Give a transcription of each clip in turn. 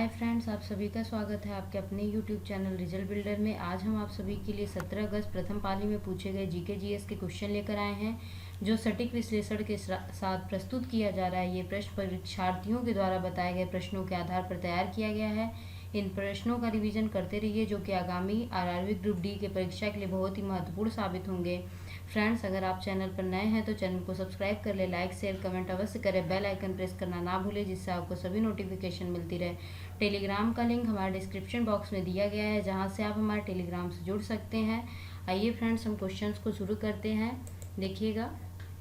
Hi friends, आप सभी का स्वागत है आपके अपने यूट्यूब चैनल रिजल्ट बिल्डर में। आज हम आप सभी के लिए 17 अगस्त प्रथम पाली में पूछे गए जीके जीएस के क्वेश्चन लेकर आए हैं, जो सटीक विश्लेषण के साथ प्रस्तुत किया जा रहा है। ये प्रश्न परीक्षार्थियों के द्वारा बताए गए प्रश्नों के आधार पर तैयार किया गया है। इन प्रश्नों का रिवीजन करते रहिए, जो कि आगामी आरआरबी ग्रुप डी के परीक्षा के लिए बहुत ही महत्वपूर्ण साबित होंगे। फ्रेंड्स, अगर आप चैनल पर नए हैं तो चैनल को सब्सक्राइब कर ले, लाइक शेयर कमेंट अवश्य करें, बेल आइकन प्रेस करना ना भूलें, जिससे आपको सभी नोटिफिकेशन मिलती रहे। टेलीग्राम का लिंक हमारे डिस्क्रिप्शन बॉक्स में दिया गया है, जहां से आप हमारे टेलीग्राम से जुड़ सकते हैं। आइए फ्रेंड्स, हम क्वेश्चंस को शुरू करते हैं।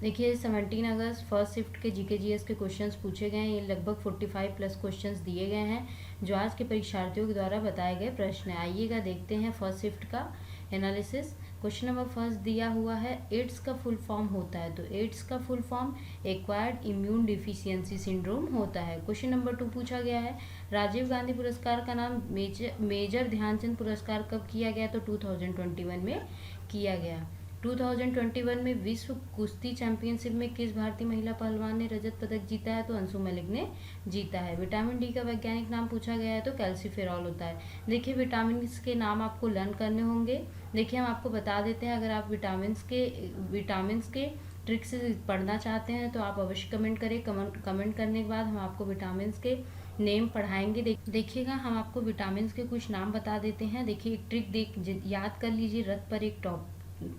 देखिए 17 अगस्त फर्स्ट शिफ्ट के जीके जीएस के क्वेश्चंस पूछे गए हैं। ये लगभग 45 प्लस क्वेश्चंस दिए गए हैं, जो आज के परीक्षार्थियों के द्वारा बताए गए प्रश्न है। आइएगा देखते हैं फर्स्ट शिफ्ट का एनालिसिस। क्वेश्चन नंबर फर्स्ट दिया हुआ है, एड्स का फुल फॉर्म होता है। तो एड्स का full form acquired immune deficiency syndrome होता है। क्वेश्चन नंबर 2 पूछा गया है, राजीव गांधी पुरस्कार का नाम मेजर ध्यानचंद पुरस्कार कब किया गया? तो 2021 में किया गया। 2021 में विश्व कुश्ती चैंपियनशिप में किस भारतीय महिला पहलवान ने रजत पदक जीता है? तो अंशु मलिक ने जीता है। विटामिन डी का वैज्ञानिक नाम पूछा गया है, तो कैल्सीफेरॉल होता है। देखिए विटामिन के नाम आपको लर्न करने होंगे। देखिए हम आपको बता देते हैं, अगर आप विटामिन के ट्रिक से पढ़ना चाहते हैं तो आप अवश्य कमेंट करें। कमेंट करने के बाद हम आपको विटामिन के नेम पढ़ाएंगे। देखिएगा हम आपको विटामिन के कुछ नाम बता देते हैं। देखिए एक ट्रिक याद कर लीजिए, रथ पर एक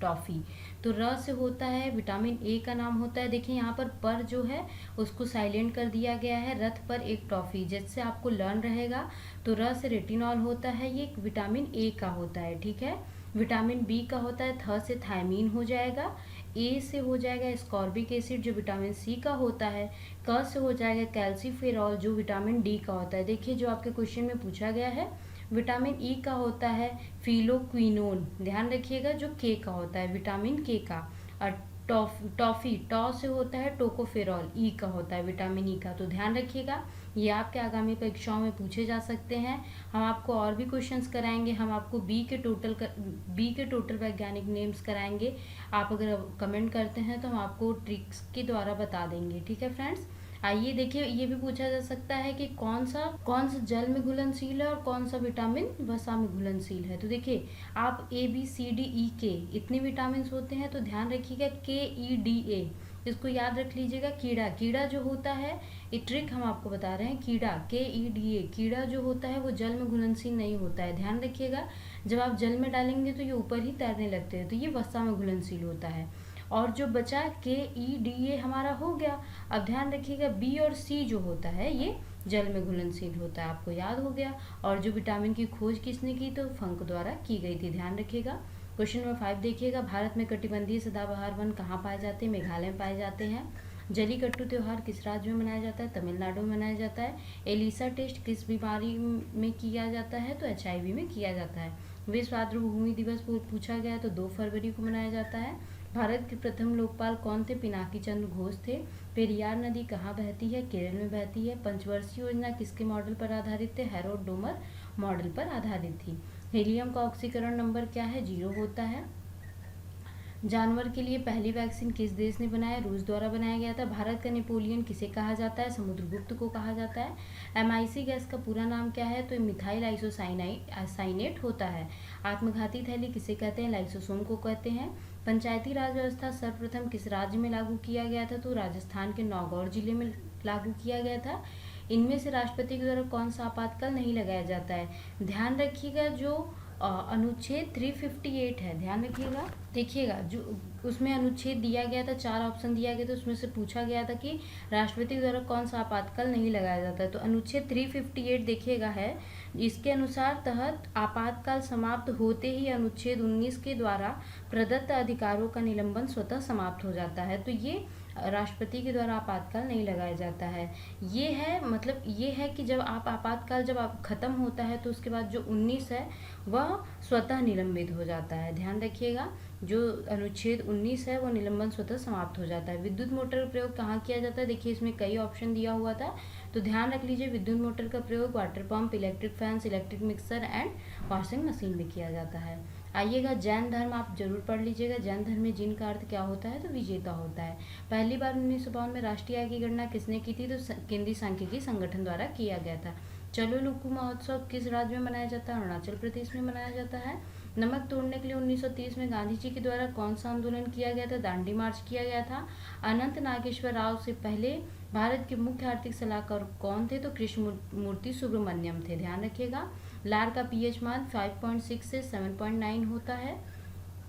टॉफी। तो र से होता है विटामिन ए का नाम होता है। देखिए यहाँ पर जो है उसको साइलेंट कर दिया गया है, रथ पर एक टॉफी, जिससे आपको लर्न रहेगा। तो र से रेटिनॉल होता है, ये विटामिन ए का होता है। ठीक है। विटामिन बी का होता है, थ से थायमीन हो जाएगा। ए से हो जाएगा स्कॉर्बिक एसिड, जो विटामिन सी का होता है। क से हो जाएगा कैल्सीफेरॉल, जो विटामिन डी का होता है। देखिए जो आपके क्वेश्चन में पूछा गया है, विटामिन ई का होता है फिलोक्विनोन, ध्यान रखिएगा, जो के का होता है, विटामिन के का। और टॉफी टॉ से होता है टोकोफेरॉल, ई का होता है, विटामिन ई का। तो ध्यान रखिएगा, ये आपके आगामी परीक्षाओं में पूछे जा सकते हैं। हम आपको और भी क्वेश्चंस कराएंगे। हम आपको बी के टोटल वैज्ञानिक नेम्स कराएंगे। आप अगर कमेंट करते हैं तो हम आपको ट्रिक्स के द्वारा बता देंगे। ठीक है फ्रेंड्स। आइए देखिए, ये भी पूछा जा सकता है कि कौन सा जल में घुलनशील है और कौन सा विटामिन वसा में घुलनशील है। तो देखिए आप A B C D E के इतने विटामिन होते हैं, तो ध्यान रखिएगा के ई डी ए, इसको याद रख लीजिएगा। कीड़ा जो होता है, ये ट्रिक हम आपको बता रहे हैं। कीड़ा के ई डी ए, कीड़ा जो होता है वो जल में घुलनशील नहीं होता है, ध्यान रखिएगा। जब आप जल में डालेंगे तो ये ऊपर ही तैरने लगते हैं, तो ये वसा में घुलनशील होता है। और जो बचा के ई डी ए हमारा हो गया। अब ध्यान रखिएगा बी और सी जो होता है ये जल में घुलनशील होता है, आपको याद हो गया। और जो विटामिन की खोज किसने की? तो फंक द्वारा की गई थी, ध्यान रखिएगा। क्वेश्चन नंबर 5 देखिएगा, भारत में कटिबंधीय सदाबहार वन कहाँ पाए जाते हैं? मेघालय में पाए जाते हैं। जलीकट्टू त्योहार किस राज्य में मनाया जाता है? तमिलनाडु में मनाया जाता है। एलिसा टेस्ट किस बीमारी में किया जाता है? तो HIV में किया जाता है। विश्व आर्द्रभूमि दिवस पूछा गया, तो 2 फरवरी को मनाया जाता है। भारत के प्रथम लोकपाल कौन थे? पिनाकी चंद्र घोष थे। पेरियार नदी कहाँ बहती है? केरल में बहती है। पंचवर्षीय योजना किसके मॉडल पर आधारित थे? हैरोल्ड डोमर मॉडल पर आधारित थी। हीलियम का ऑक्सीकरण नंबर क्या है? 0 होता है। जानवर के लिए पहली वैक्सीन किस देश ने बनाया? रूस द्वारा बनाया गया था। भारत का नेपोलियन किसे कहा जाता है? समुद्रगुप्त को कहा जाता है। MIC गैस का पूरा नाम क्या है? तो मिथाइल आइसोसाइनेट होता है। आत्मघाती थैली किसे कहते हैं? लाइसोसोम को कहते हैं। पंचायती राज व्यवस्था सर्वप्रथम किस राज्य में लागू किया गया था? तो राजस्थान के नागौर जिले में लागू किया गया था। इनमें से राष्ट्रपति के द्वारा कौन सा आपातकाल नहीं लगाया जाता है? ध्यान रखिएगा, जो अनुच्छेद 358 है, ध्यान रखिएगा। देखिएगा जो उसमें अनुच्छेद दिया गया था, 4 ऑप्शन दिया गया था, उसमें से पूछा गया था कि राष्ट्रपति द्वारा कौन सा आपातकाल नहीं लगाया जाता है। तो अनुच्छेद 358 देखिएगा है, इसके अनुसार तहत आपातकाल समाप्त होते ही अनुच्छेद 19 के द्वारा प्रदत्त अधिकारों का निलंबन स्वतः समाप्त हो जाता है। तो ये राष्ट्रपति के द्वारा आपातकाल नहीं लगाया जाता है। ये है, मतलब ये है कि जब आपातकाल जब खत्म होता है तो उसके बाद जो 19 है वह स्वतः निलंबित हो जाता है। ध्यान रखिएगा, जो अनुच्छेद 19 है वो निलंबन स्वतः समाप्त हो जाता है। विद्युत मोटर का प्रयोग कहाँ किया जाता है? देखिए इसमें कई ऑप्शन दिया हुआ था, तो ध्यान रख लीजिए विद्युत मोटर का प्रयोग water pump, electric fans, electric mixer and washing machine में किया जाता है। आइएगा जैन धर्म आप जरूर पढ़ लीजिएगा। जैन धर्म में जिन का अर्थ क्या होता है? तो विजेता होता है। पहली बार 1952 में राष्ट्रीय आय की गणना किसने की थी? तो केंद्रीय सांख्यिकी संगठन द्वारा किया गया था। चलो लोकू महोत्सव किस राज्य में मनाया जाता है? अरुणाचल प्रदेश में मनाया जाता है। नमक तोड़ने के लिए 1930 में गांधी जी के द्वारा कौन सा आंदोलन किया गया था? दांडी मार्च किया गया था। अनंत नागेश्वर राव से पहले भारत के मुख्य आर्थिक सलाहकार कौन थे? तो कृष्ण मूर्ति सुब्रमण्यम थे, ध्यान रखिएगा। लार का पीएच मान 5.6 से 7.9 होता है।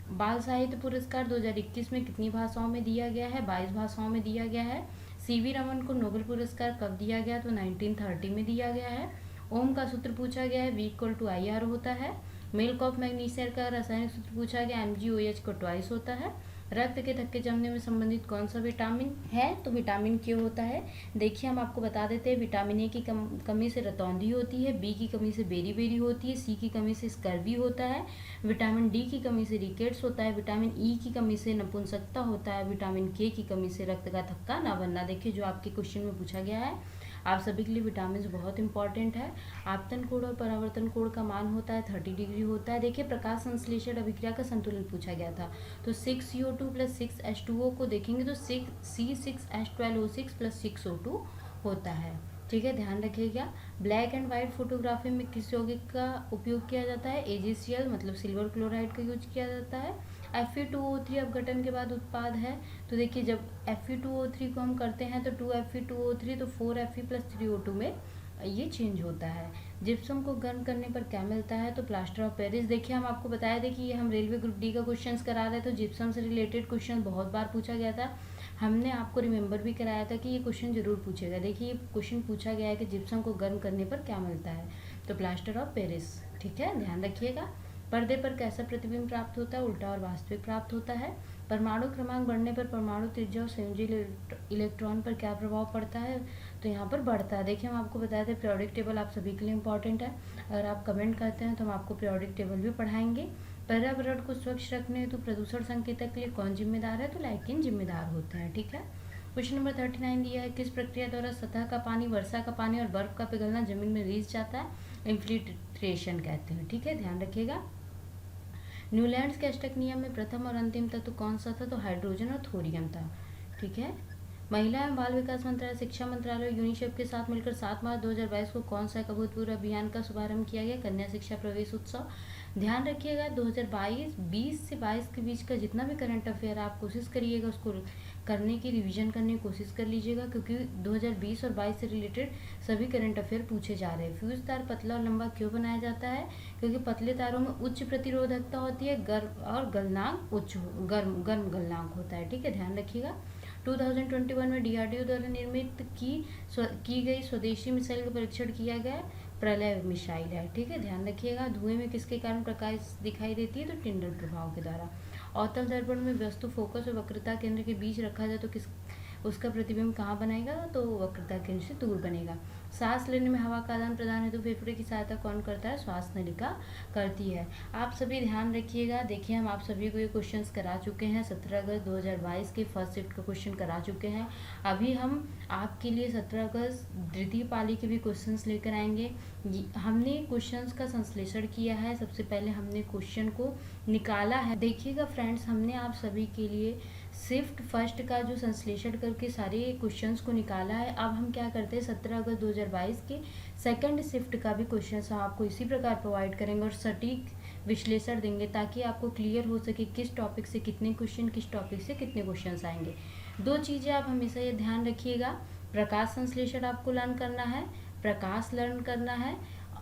बाल साहित्य पुरस्कार 2021 में कितनी भाषाओं में दिया गया है? 22 भाषाओं में दिया गया है। सीवी रमन को नोबेल पुरस्कार कब दिया गया? तो 1930 में दिया गया है। ओम का सूत्र पूछा गया है, V=IR होता है। मिल्क ऑफ मैग्नीशिया का रासायनिक सूत्र पूछा गया, MgOH को ट्वाइस होता है। रक्त के थक्के जमने में संबंधित कौन सा विटामिन है? तो विटामिन के होता है। देखिए हम आपको बता देते हैं, विटामिन ए की कमी से रतौंधी होती है, बी की कमी से बेरी होती है, सी की कमी से स्कर्वी होता है, विटामिन डी की कमी से रिकेट्स होता है, विटामिन ई की कमी से नपुंसकता होता है, विटामिन के की कमी से रक्त का थक्का ना बनना। देखिए जो आपके क्वेश्चन में पूछा गया है, आप सभी के लिए विटामिन बहुत इंपॉर्टेंट है। आपतन कोण और परावर्तन कोण का मान होता है 30 डिग्री होता है। देखिए प्रकाश संश्लेषण अभिक्रिया का संतुलन पूछा गया था, तो 6CO2 + 6H2O को देखेंगे तो C6H12O6 + 6O2 होता है। ठीक है, ध्यान रखिएगा। ब्लैक एंड व्हाइट फोटोग्राफी में किस यौगिक का उपयोग किया जाता है? AgCl मतलब सिल्वर क्लोराइड का यूज किया जाता है। Fe2O3 अपघटन के बाद उत्पाद है, तो देखिए जब Fe2O3 को हम करते हैं तो 2Fe2O3 तो 4Fe + 3O2 में ये चेंज होता है। जिप्सम को गर्म करने पर क्या मिलता है? तो प्लास्टर ऑफ पेरिस। देखिए हम आपको बताया था कि ये हम रेलवे ग्रुप डी का क्वेश्चंस करा रहे थे, तो जिप्सम से रिलेटेड क्वेश्चन बहुत बार पूछा गया था। हमने आपको रिमेंबर भी कराया था कि ये क्वेश्चन जरूर पूछेगा। देखिए ये क्वेश्चन पूछा गया है कि जिप्सम को गर्म करने पर क्या मिलता है? तो प्लास्टर ऑफ पेरिस। ठीक है, ध्यान रखिएगा। पर्दे पर कैसा प्रतिबिंब प्राप्त होता है? उल्टा और वास्तविक प्राप्त होता है। परमाणु क्रमांक बढ़ने पर परमाणु त्रिज्या और संयोजी इलेक्ट्रॉन पर क्या प्रभाव पड़ता है? तो यहाँ पर बढ़ता है। देखिए हम आपको बताए थे पीरियोडिक टेबल आप सभी के लिए इंपॉर्टेंट है। अगर आप कमेंट करते हैं तो हम आपको पीरियोडिक टेबल भी पढ़ाएंगे। पर्यावरण को स्वच्छ रखने हेतु प्रदूषण संकेतक के लिए कौन जिम्मेदार है? तो लाइकेन जिम्मेदार होता है। ठीक है, क्वेश्चन नंबर 39 दिया है, किस प्रक्रिया द्वारा सतह का पानी, वर्षा का पानी और बर्फ का पिघलना जमीन में रिस जाता है? इन्फ्लिट्रेशन कहते हैं। ठीक है, ध्यान रखिएगा। न्यूलैंड्स के अष्टक नियम में प्रथम और अंतिम तत्व कौन सा था? तो हाइड्रोजन और थोरियम था। ठीक है, महिला एवं बाल विकास मंत्रालय, शिक्षा मंत्रालय और यूनिसेफ के साथ मिलकर 7 मार्च 2022 को कौन सा एक अभूतपूर्व अभियान का शुभारंभ किया गया? कन्या शिक्षा प्रवेश उत्सव। ध्यान रखिएगा 2020 से 22 के बीच का जितना भी करंट अफेयर आप कोशिश करिएगा उसको करने की, रिवीजन करने की कोशिश कर लीजिएगा, क्योंकि 2020 और 22 से रिलेटेड सभी करंट अफेयर पूछे जा रहे हैं। फ्यूज तार पतला और लंबा क्यों बनाया जाता है? क्योंकि पतले तारों में उच्च प्रतिरोधकता होती है, गर्म और गलनांक गर्म गलनांक होता है। ठीक है, ध्यान रखिएगा। 2021 में DRDO द्वारा निर्मित की गई स्वदेशी मिसाइल का परीक्षण किया गया, प्रलय मिसाइल है। ठीक है, ध्यान रखिएगा। धुएं में किसके कारण प्रकाश दिखाई देती है? तो टिंडल प्रभाव के द्वारा। अवतल दर्पण में वस्तु फोकस और वक्रता केंद्र के बीच रखा जाए तो किस उसका प्रतिबिंब कहाँ बनेगा? तो वक्रता केंद्र से दूर बनेगा। सांस लेने में हवा का आदान प्रदान हेतु फेफड़े की सहायता कौन करता है? श्वास नलिका करती है। आप सभी ध्यान रखिएगा। देखिए हम आप सभी को ये क्वेश्चंस करा चुके हैं, 17 अगस्त 2022 के फर्स्ट शिफ्ट का क्वेश्चन करा चुके हैं। अभी हम आपके लिए 17 अगस्त द्वितीय पाली के भी क्वेश्चंस लेकर आएंगे। हमने क्वेश्चंस का संश्लेषण किया है। सबसे पहले हमने क्वेश्चन को निकाला है। देखिएगा फ्रेंड्स, हमने आप सभी के लिए शिफ्ट फर्स्ट का जो संश्लेषण करके सारे क्वेश्चंस को निकाला है। अब हम क्या करते हैं, 17 अगस्त 2022 के सेकंड शिफ्ट का भी क्वेश्चंस हम आपको इसी प्रकार प्रोवाइड करेंगे और सटीक विश्लेषण देंगे, ताकि आपको क्लियर हो सके किस टॉपिक से कितने क्वेश्चन, किस टॉपिक से कितने क्वेश्चंस आएंगे। दो चीज़ें आप हमेशा ये ध्यान रखिएगा, प्रकाश संश्लेषण आपको लर्न करना है, प्रकाश लर्न करना है,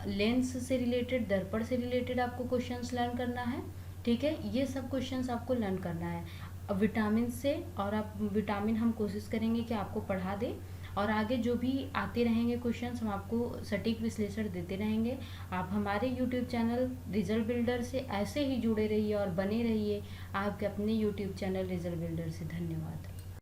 लेंस से रिलेटेड, दर्पण से रिलेटेड आपको क्वेश्चंस लर्न करना है। ठीक है, ये सब क्वेश्चंस आपको लर्न करना है विटामिन से, और आप विटामिन हम कोशिश करेंगे कि आपको पढ़ा दे, और आगे जो भी आते रहेंगे क्वेश्चंस हम आपको सटीक विश्लेषण देते रहेंगे। आप हमारे यूट्यूब चैनल रिजल्ट बिल्डर से ऐसे ही जुड़े रहिए और बने रहिए आपके अपने यूट्यूब चैनल रिजल्ट बिल्डर से। धन्यवाद।